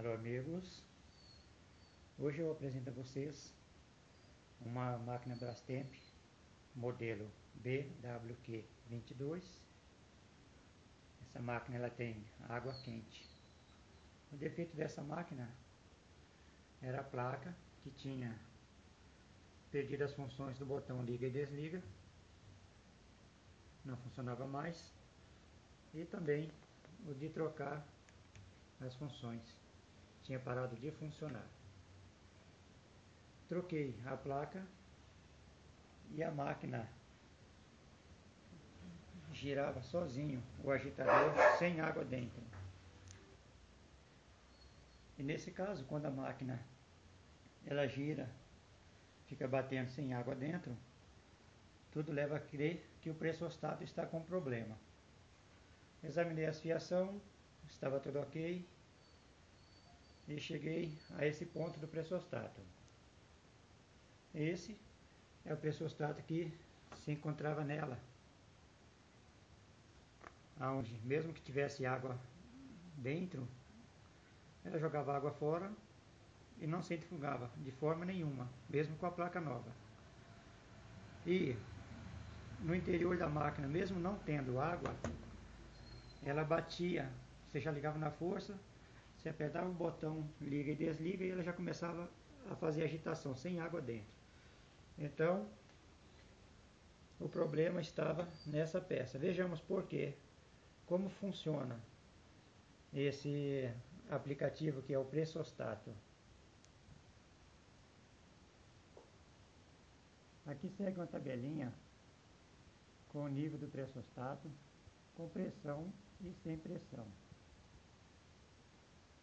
Alô amigos, hoje eu apresento a vocês uma máquina Brastemp modelo BWQ22. Essa máquina ela tem água quente. O defeito dessa máquina era a placa, que tinha perdido as funções do botão liga e desliga, não funcionava mais, e também o de trocar as funções tinha parado de funcionar. Troquei a placa e a máquina girava sozinho o agitador sem água dentro. E nesse caso, quando a máquina ela gira, fica batendo sem água dentro, tudo leva a crer que o pressostato está com problema. Examinei a fiação, estava tudo ok, e cheguei a esse ponto do pressostato. Esse é o pressostato que se encontrava nela, onde mesmo que tivesse água dentro, ela jogava água fora e não centrifugava de forma nenhuma, mesmo com a placa nova. E no interior da máquina, mesmo não tendo água, ela batia, você já ligava na força, você apertava o botão liga e desliga e ela já começava a fazer agitação sem água dentro. Então, o problema estava nessa peça. Vejamos por quê. Como funciona esse aplicativo que é o pressostato. Aqui segue uma tabelinha com o nível do pressostato, com pressão e sem pressão.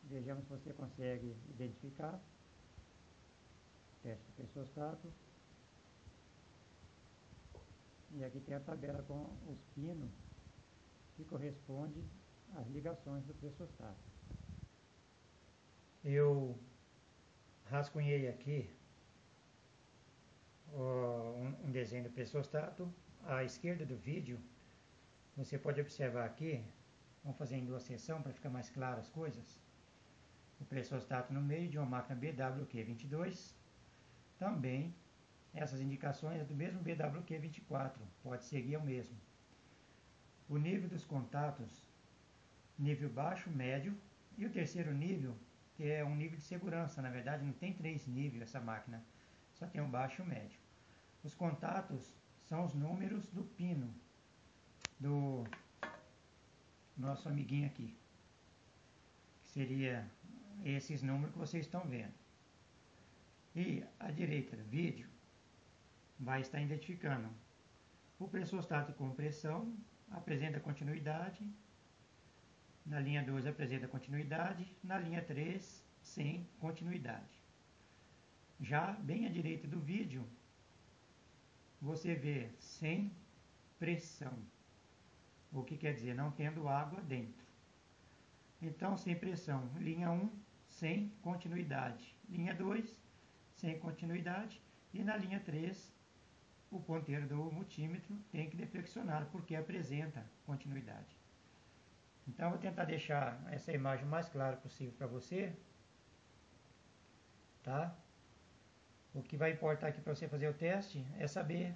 Vejamos se você consegue identificar. Teste do pressostato. E aqui tem a tabela com os pinos que corresponde às ligações do pressostato. Eu rascunhei aqui um desenho do pressostato. À esquerda do vídeo, você pode observar aqui, vamos fazer em duas seções para ficar mais claro as coisas. O pressostato no meio de uma máquina BWQ22. Também essas indicações do mesmo BWQ24, pode seguir o mesmo. O nível dos contatos, nível baixo, médio, e o terceiro nível, que é um nível de segurança. Na verdade não tem 3 níveis essa máquina, só tem o baixo e o médio. Os contatos são os números do pino do nosso amiguinho aqui, que seria esses números que vocês estão vendo. E à direita do vídeo vai estar identificando o pressostato com pressão, apresenta continuidade, na linha 2 apresenta continuidade, na linha 3 sem continuidade. Já bem à direita do vídeo, você vê sem pressão, o que quer dizer não tendo água dentro. Então, sem pressão, linha 1, sem continuidade, linha 2, sem continuidade, e na linha 3, o ponteiro do multímetro tem que deflexionar, porque apresenta continuidade. Então, eu vou tentar deixar essa imagem o mais clara possível para você, tá? O que vai importar aqui para você fazer o teste é saber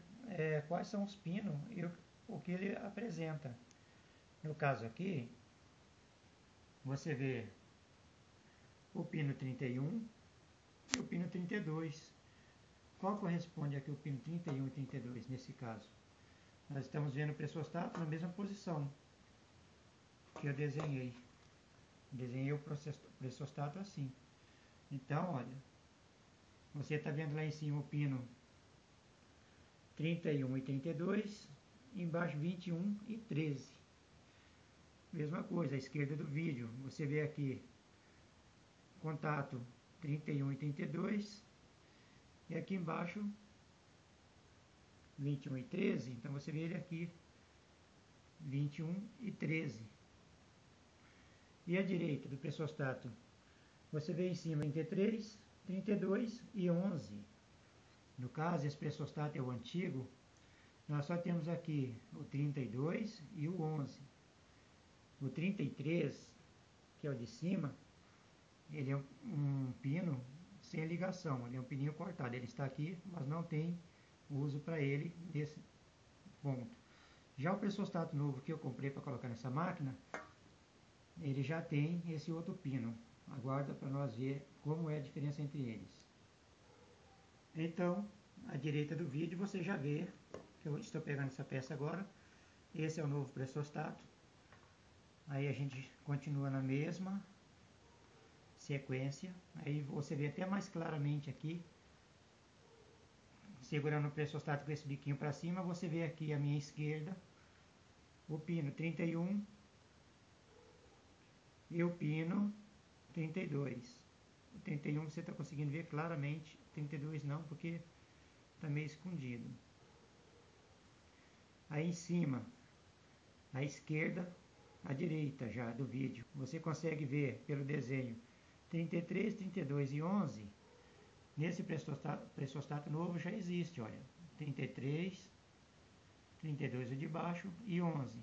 quais são os pinos e o que ele apresenta. No caso aqui, você vê o pino 31 e o pino 32. Qual corresponde aqui o pino 31 e 32 nesse caso? Nós estamos vendo o pressostato na mesma posição que eu desenhei. Desenhei o pressostato assim. Então, olha, você está vendo lá em cima o pino 31 e 32, embaixo 21 e 13. Mesma coisa, à esquerda do vídeo, você vê aqui contato 31 e 32, e aqui embaixo 21 e 13, então você vê ele aqui 21 e 13. E à direita do pressostato, você vê em cima 33, 32 e 11. No caso, esse pressostato é o antigo, nós só temos aqui o 32 e o 11. O 33, que é o de cima, ele é um pino sem ligação, ele é um pininho cortado. Ele está aqui, mas não tem uso para ele nesse ponto. Já o pressostato novo que eu comprei para colocar nessa máquina, ele já tem esse outro pino. Aguarda para nós ver como é a diferença entre eles. Então, à direita do vídeo você já vê que eu estou pegando essa peça agora. Esse é o novo pressostato. Aí a gente continua na mesma sequência. Aí você vê até mais claramente aqui, segurando o pressostato com esse biquinho para cima, você vê aqui à minha esquerda o pino 31 e o pino 32. O 31 você está conseguindo ver claramente, 32 não, porque está meio escondido. Aí em cima, à esquerda, à direita já do vídeo, você consegue ver pelo desenho 33, 32 e 11. Nesse pressostato novo já existe, olha, 33, 32 o de baixo e 11.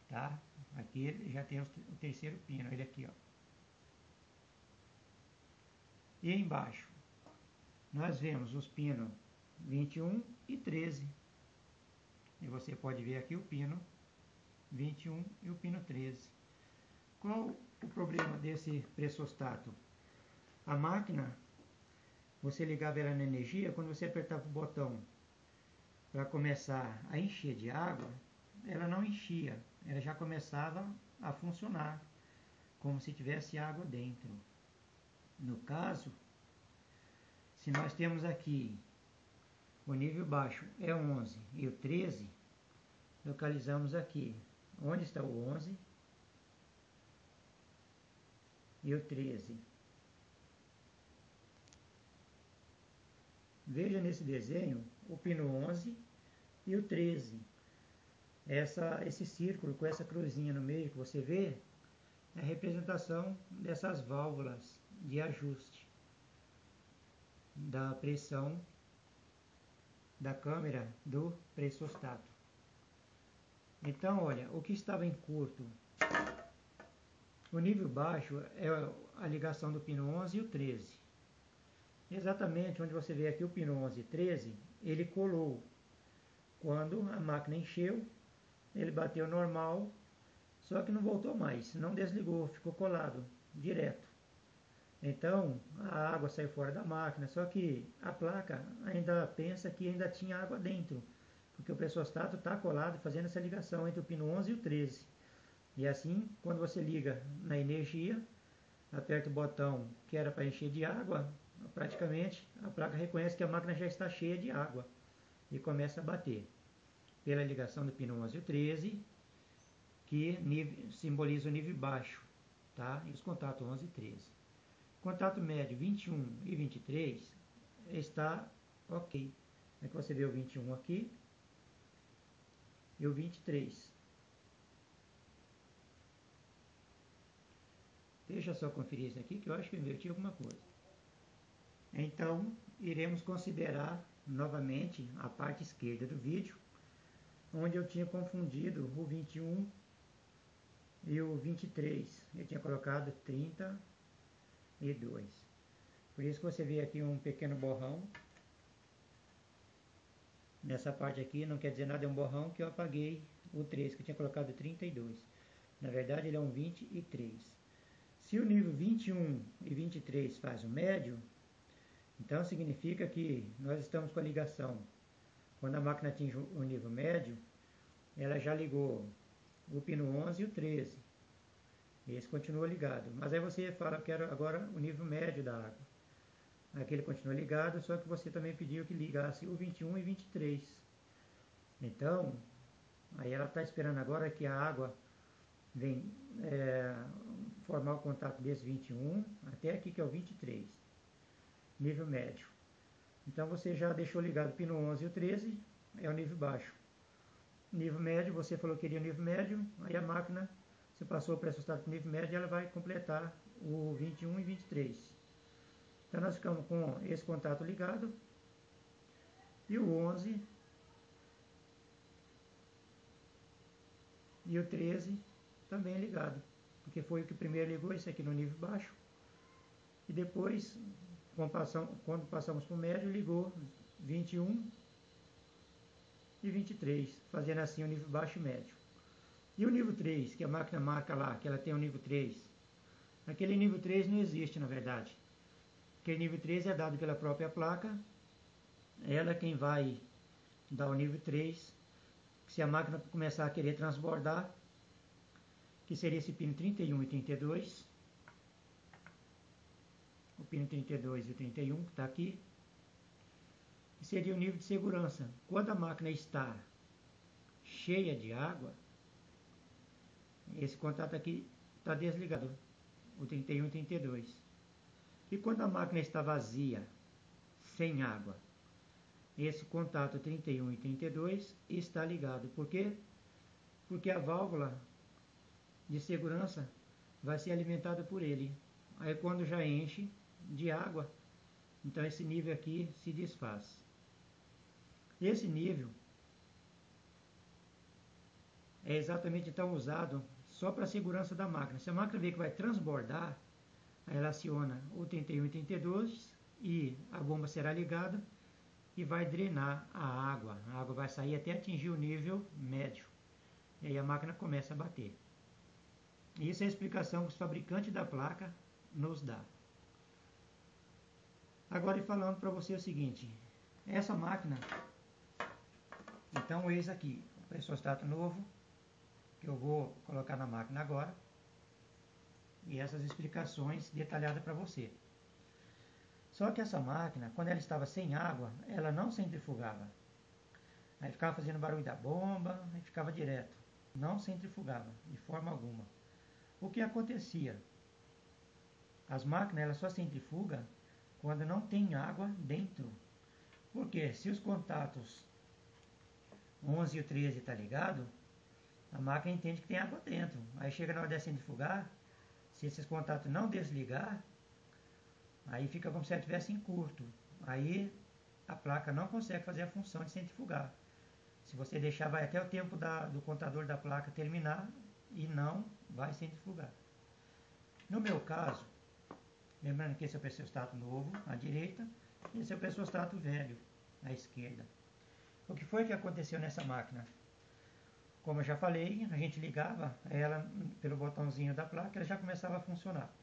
Tá? Aqui ele já tem o terceiro pino, ele aqui, ó. E embaixo, nós vemos os pinos 21 e 13. E você pode ver aqui o pino 21 e o pino 13. Qual o problema desse pressostato? A máquina, você ligava ela na energia, quando você apertava o botão para começar a encher de água, ela não enchia, ela já começava a funcionar como se tivesse água dentro. No caso, se nós temos aqui o nível baixo é 11 e o 13, localizamos aqui onde está o 11 e o 13. Veja nesse desenho o pino 11 e o 13. Esse círculo com essa cruzinha no meio que você vê é a representação dessas válvulas de ajuste da pressão da câmera do pressostato. Então, olha, o que estava em curto, o nível baixo é a ligação do pino 11 e o 13. Exatamente onde você vê aqui o pino 11 e 13, ele colou. Quando a máquina encheu, ele bateu normal, só que não voltou mais, não desligou, ficou colado direto. Então a água saiu fora da máquina, só que a placa ainda pensa que ainda tinha água dentro, porque o pressostato está colado fazendo essa ligação entre o pino 11 e o 13. E assim, quando você liga na energia, aperta o botão que era para encher de água, praticamente a placa reconhece que a máquina já está cheia de água e começa a bater pela ligação do pino 11 e o 13, que simboliza o nível baixo, tá? E os contatos 11 e 13. Contato médio 21 e 23 está ok. É que você vê o 21 aqui e o 23. Deixa eu só conferir isso aqui, que eu acho que eu inverti alguma coisa. Então, iremos considerar novamente a parte esquerda do vídeo, onde eu tinha confundido o 21 e o 23. Eu tinha colocado 32. Por isso que você vê aqui um pequeno borrão. Nessa parte aqui não quer dizer nada, é um borrão que eu apaguei o 3, que eu tinha colocado 32. Na verdade ele é um 23. Se o nível 21 e 23 faz o médio, então significa que nós estamos com a ligação. Quando a máquina atinge o nível médio, ela já ligou o pino 11 e o 13. Esse continua ligado. Mas aí você fala, quero agora o nível médio da água. Aqui ele continua ligado, só que você também pediu que ligasse o 21 e 23. Então, aí ela está esperando agora que a água vem formar o contato desse 21 até aqui que é o 23, nível médio. Então você já deixou ligado o pino 11 e o 13, é o nível baixo. Nível médio, você falou que queria o nível médio, aí a máquina, você passou o pressostato para o nível médio e ela vai completar o 21 e 23. Então nós ficamos com esse contato ligado e o 11 e o 13 também ligado. porque foi o que primeiro ligou, esse aqui no nível baixo. E depois, quando passamos para o médio, ligou 21 e 23, fazendo assim o nível baixo e médio. E o nível 3, que a máquina marca lá, que ela tem o nível 3, aquele nível 3 não existe na verdade. Aquele nível 3 é dado pela própria placa, ela é quem vai dar o nível 3, se a máquina começar a querer transbordar, que seria esse pino 31 e 32, o pino 32 e o 31 que está aqui, que seria o nível de segurança. Quando a máquina está cheia de água, esse contato aqui está desligado, o 31 e 32. E quando a máquina está vazia, sem água, esse contato 31 e 32 está ligado. Por quê? Porque a válvula de segurança vai ser alimentada por ele. Aí quando já enche de água, então esse nível aqui se desfaz. Esse nível é exatamente então usado só para a segurança da máquina. Se a máquina vê que vai transbordar, aí ela aciona o 31 e 32 e a bomba será ligada e vai drenar a água. A água vai sair até atingir o nível médio. E aí a máquina começa a bater. Isso é a explicação que os fabricantes da placa nos dá. Agora falando para você o seguinte, essa máquina, então eis aqui, o pressostato novo, que eu vou colocar na máquina agora, e essas explicações detalhadas para você. Só que essa máquina, quando ela estava sem água, ela não centrifugava. Aí ficava fazendo barulho da bomba, aí ficava direto. Não centrifugava, de forma alguma. O que acontecia? As máquinas elas só centrifugam quando não tem água dentro. Porque se os contatos 11 e o 13 está ligado, a máquina entende que tem água dentro. Aí chega na hora de centrifugar, se esses contatos não desligar, aí fica como se ela estivesse em curto. Aí a placa não consegue fazer a função de centrifugar. Se você deixar, vai até o tempo do contador da placa terminar e não vai centrifugar. No meu caso, lembrando que esse é o pressostato novo, à direita, e esse é o pressostato velho, à esquerda. O que foi que aconteceu nessa máquina? Como eu já falei, a gente ligava ela pelo botãozinho da placa, ela já começava a funcionar.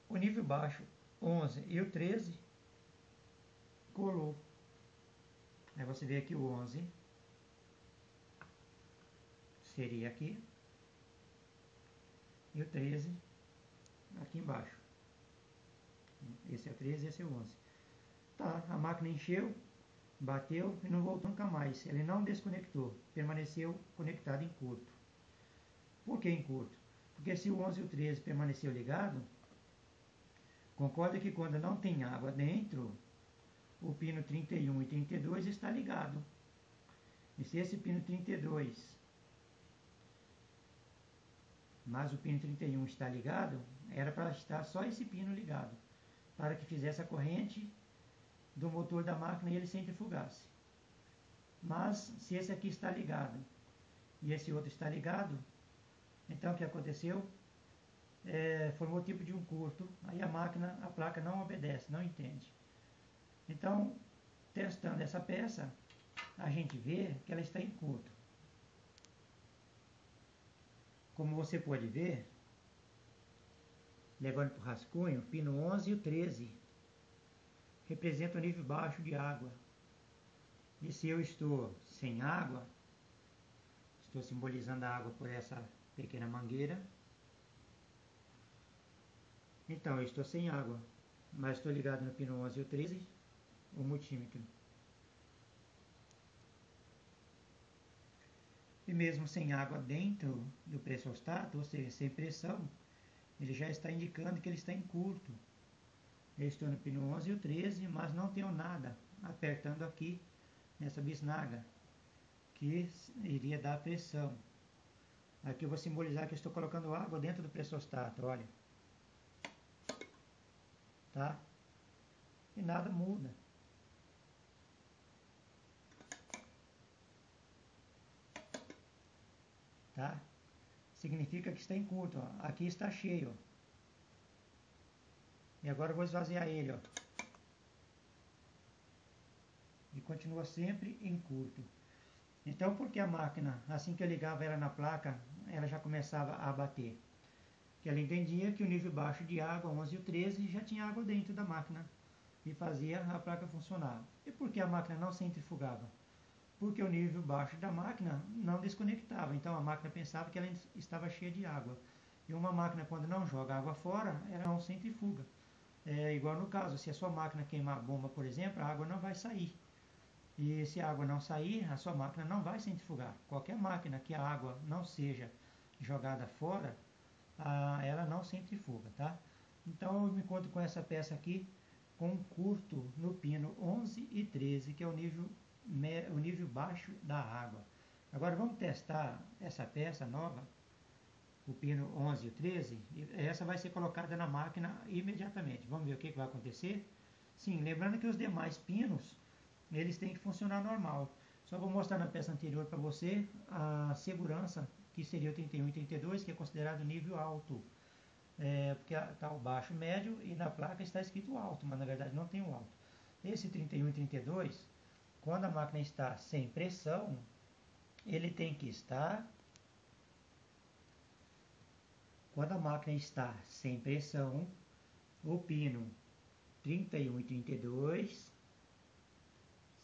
O nível baixo, 11 e o 13, colou. Aí você vê aqui o 11, seria aqui, e o 13 aqui embaixo. Esse é o 13 e esse é o 11. Tá, a máquina encheu, bateu e não voltou nunca mais. Ele não desconectou, permaneceu conectado em curto. Por que em curto? Porque se o 11 e o 13 permaneceu ligado, concorda que quando não tem água dentro, o pino 31 e 32 está ligado. E se esse pino 32 mas o pino 31 está ligado, era para estar só esse pino ligado, para que fizesse a corrente do motor da máquina e ele centrifugasse. Mas se esse aqui está ligado e esse outro está ligado, então o que aconteceu? Formou tipo de um curto, aí a placa não obedece, não entende. Então, testando essa peça, a gente vê que ela está em curto. Como você pode ver, levando para o rascunho, o pino 11 e o 13 representam o nível baixo de água. E se eu estou sem água, estou simbolizando a água por essa pequena mangueira, então eu estou sem água, mas estou ligado no pino 11 e o 13, o multímetro. E mesmo sem água dentro do pressostato, ou seja, sem pressão, ele já está indicando que ele está em curto. Eu estou no pino 11 e o 13, mas não tenho nada apertando aqui nessa bisnaga, que iria dar pressão. Aqui eu vou simbolizar que eu estou colocando água dentro do pressostato, olha. Tá? E nada muda. Tá? significa que está em curto, ó. Aqui está cheio, ó. E agora eu vou esvaziar ele, ó. E continua sempre em curto. Então, por que a máquina, assim que eu ligava ela na placa, ela já começava a bater? Que ela entendia que o nível baixo de água, 11 e o 13, já tinha água dentro da máquina e fazia a placa funcionar. E por que a máquina não centrifugava? Porque o nível baixo da máquina não desconectava, então a máquina pensava que ela estava cheia de água. E uma máquina, quando não joga água fora, ela não centrifuga. É igual no caso, se a sua máquina queimar a bomba, por exemplo, a água não vai sair. E se a água não sair, a sua máquina não vai centrifugar. Qualquer máquina que a água não seja jogada fora, ela não centrifuga, tá? Então eu me encontro com essa peça aqui, com um curto no pino 11 e 13, que é o nível baixo da água. Agora vamos testar essa peça nova, o pino 11 e o 13, e essa vai ser colocada na máquina imediatamente. Vamos ver o que vai acontecer? Sim, lembrando que os demais pinos, eles têm que funcionar normal. Só vou mostrar na peça anterior para você a segurança, que seria o 31 e 32, que é considerado nível alto. Porque está o baixo, médio, e na placa está escrito alto, mas na verdade não tem o alto. Esse 31 e 32, quando a máquina está sem pressão, ele tem que estar... Quando a máquina está sem pressão, o pino 31 e 32,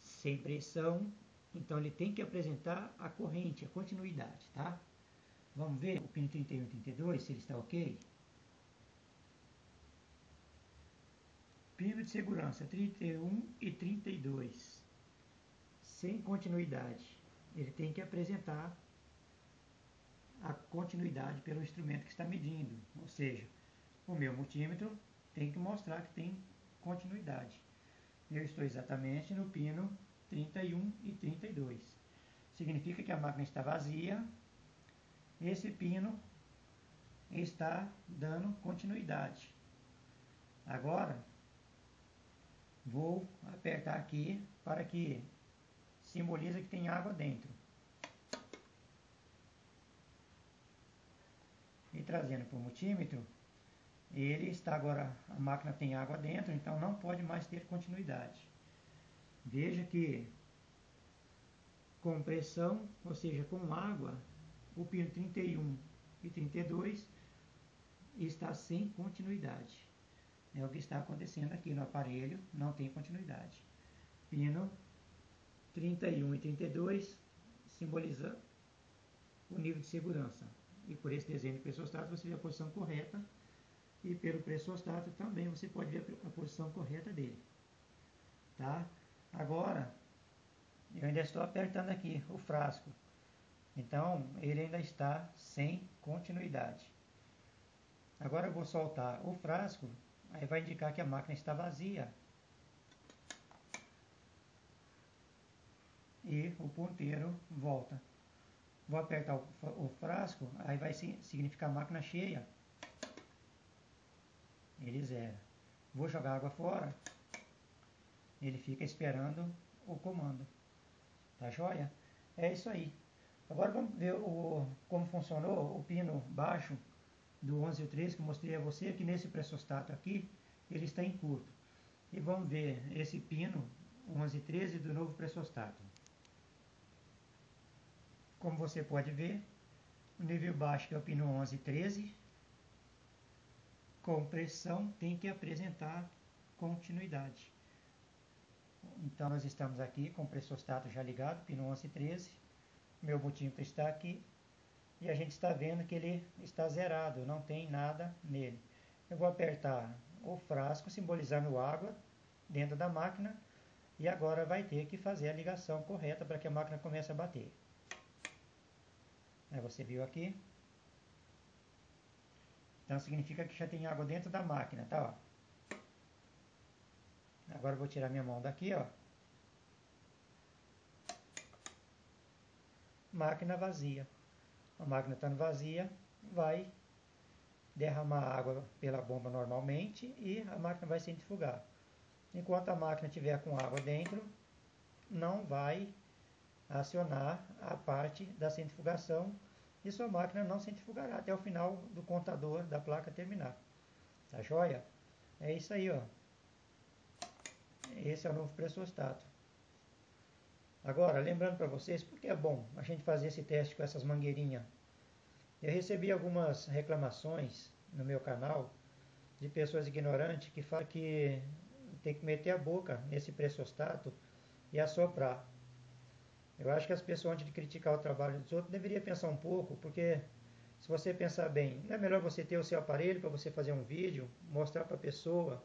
sem pressão, então ele tem que apresentar a corrente, a continuidade, tá? Vamos ver o pino 31 e 32, se ele está ok. Pino de segurança 31 e 32, sem continuidade. Ele tem que apresentar a continuidade pelo instrumento que está medindo, ou seja, o meu multímetro tem que mostrar que tem continuidade. Eu estou exatamente no pino 31 e 32. Significa que a máquina está vazia. Esse pino está dando continuidade. Agora, vou apertar aqui para que simbolize que tem água dentro. E trazendo para o multímetro, ele está agora, a máquina tem água dentro, então não pode mais ter continuidade. Veja que com pressão, ou seja, com água, o pino 31 e 32 está sem continuidade. É o que está acontecendo aqui no aparelho, não tem continuidade. Pino 31 e 32 simboliza o nível de segurança. E por esse desenho de pressostato você vê a posição correta, e pelo pressostato também você pode ver a posição correta dele. Tá? Agora, eu ainda estou apertando aqui o frasco, então ele ainda está sem continuidade. Agora eu vou soltar o frasco, aí vai indicar que a máquina está vazia. E o ponteiro volta. Vou apertar o frasco, aí vai significar máquina cheia. Ele zera. Vou jogar água fora, ele fica esperando o comando. Tá joia? É isso aí. Agora vamos ver como funcionou o pino baixo do 11 e o 13 que eu mostrei a você, que nesse pressostato aqui, ele está em curto. E vamos ver esse pino 11 e 13 do novo pressostato. Como você pode ver, o nível baixo, que é o pino 11 e 13, com pressão tem que apresentar continuidade. Então nós estamos aqui com o pressostato já ligado, pino 11 e 13. Meu multímetro está aqui e a gente está vendo que ele está zerado, não tem nada nele. Eu vou apertar o frasco simbolizando água dentro da máquina e agora vai ter que fazer a ligação correta para que a máquina comece a bater. Aí você viu aqui. Então significa que já tem água dentro da máquina, tá? Ó. Agora eu vou tirar minha mão daqui, ó. Máquina vazia. A máquina estando vazia, vai derramar água pela bomba normalmente e a máquina vai centrifugar. Enquanto a máquina estiver com água dentro, não vai acionar a parte da centrifugação e sua máquina não centrifugará até o final do contador da placa terminar. Tá joia? É isso aí, ó. Esse é o novo pressostato. Agora, lembrando para vocês, porque é bom a gente fazer esse teste com essas mangueirinhas. Eu recebi algumas reclamações no meu canal de pessoas ignorantes que falam que tem que meter a boca nesse pressostato e assoprar. Eu acho que as pessoas, antes de criticar o trabalho dos outros, deveriam pensar um pouco, porque se você pensar bem, não é melhor você ter o seu aparelho para você fazer um vídeo, mostrar para a pessoa,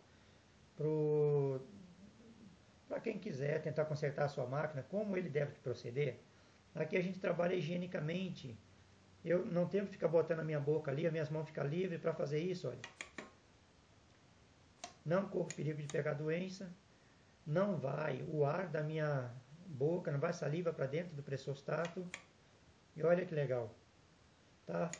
para quem quiser tentar consertar a sua máquina, como ele deve proceder. Aqui a gente trabalha higienicamente. Eu não tenho que ficar botando a minha boca ali, as minhas mãos ficam livres para fazer isso, olha. Não corro perigo de pegar doença. Não vai o ar da minha boca, não vai saliva para dentro do pressostato. E olha que legal, tá?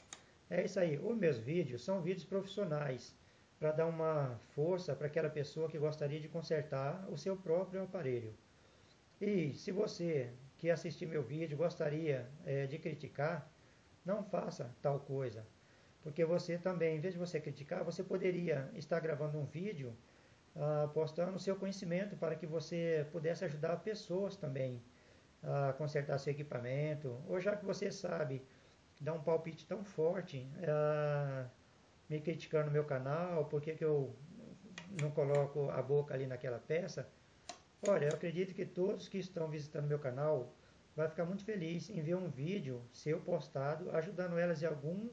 É isso aí. Os meus vídeos são vídeos profissionais para dar uma força para aquela pessoa que gostaria de consertar o seu próprio aparelho. E se você que assistir meu vídeo gostaria de criticar, não faça tal coisa. Porque você também, em vez de você criticar, você poderia estar gravando um vídeo postando o seu conhecimento para que você pudesse ajudar pessoas também a consertar seu equipamento. Ou já que você sabe dar um palpite tão forte me criticando no meu canal, por que eu não coloco a boca ali naquela peça. Olha, eu acredito que todos que estão visitando meu canal vai ficar muito feliz em ver um vídeo seu postado ajudando elas em algum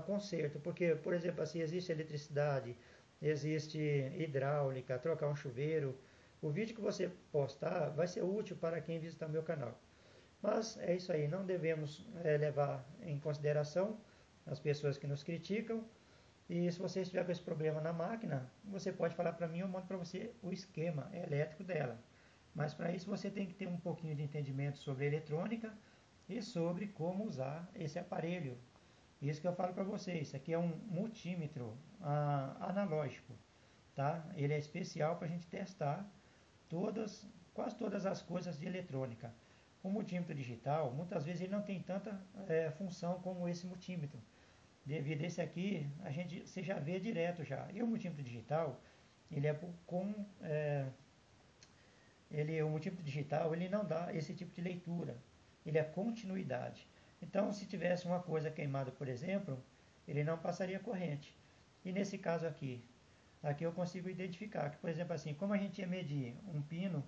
conserto. Porque, por exemplo, assim, existe eletricidade, existe hidráulica, trocar um chuveiro. O vídeo que você postar vai ser útil para quem visitar meu canal. Mas é isso aí, não devemos levar em consideração as pessoas que nos criticam. E se você estiver com esse problema na máquina, você pode falar para mim, eu mando para você o esquema elétrico dela. Mas para isso você tem que ter um pouquinho de entendimento sobre eletrônica e sobre como usar esse aparelho. Isso que eu falo para vocês, isso aqui é um multímetro analógico, tá? Ele é especial para a gente testar quase todas as coisas de eletrônica. O multímetro digital, muitas vezes ele não tem tanta função como esse multímetro. Devido a esse aqui, você já vê direto já. E o multímetro digital, ele é com o multímetro digital ele não dá esse tipo de leitura, ele é continuidade. Então, se tivesse uma coisa queimada, por exemplo, ele não passaria corrente. E nesse caso aqui eu consigo identificar que, por exemplo, assim, como a gente ia medir um pino,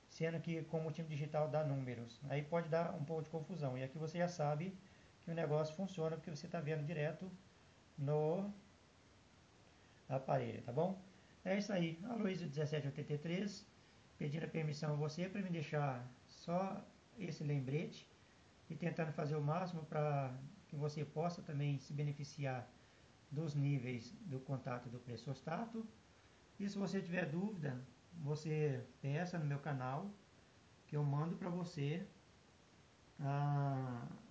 sendo que com o multímetro digital dá números, aí pode dar um pouco de confusão. E aqui você já sabe que o negócio funciona porque você está vendo direto no aparelho, tá bom? É isso aí, Aloysio 1783, pedindo a permissão a você para me deixar só esse lembrete e tentando fazer o máximo para que você possa também se beneficiar dos níveis do contato do pressostato. E se você tiver dúvida, você peça no meu canal que eu mando para você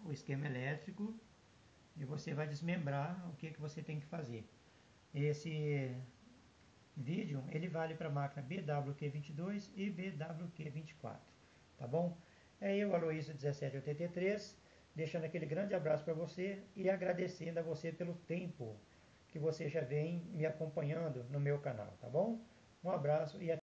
o esquema elétrico e você vai desmembrar o que você tem que fazer. Esse vídeo ele vale para a máquina BWQ22 e BWQ24, tá bom? É eu, Aloysio 1783, deixando aquele grande abraço para você e agradecendo a você pelo tempo que você já vem me acompanhando no meu canal, tá bom? Um abraço e até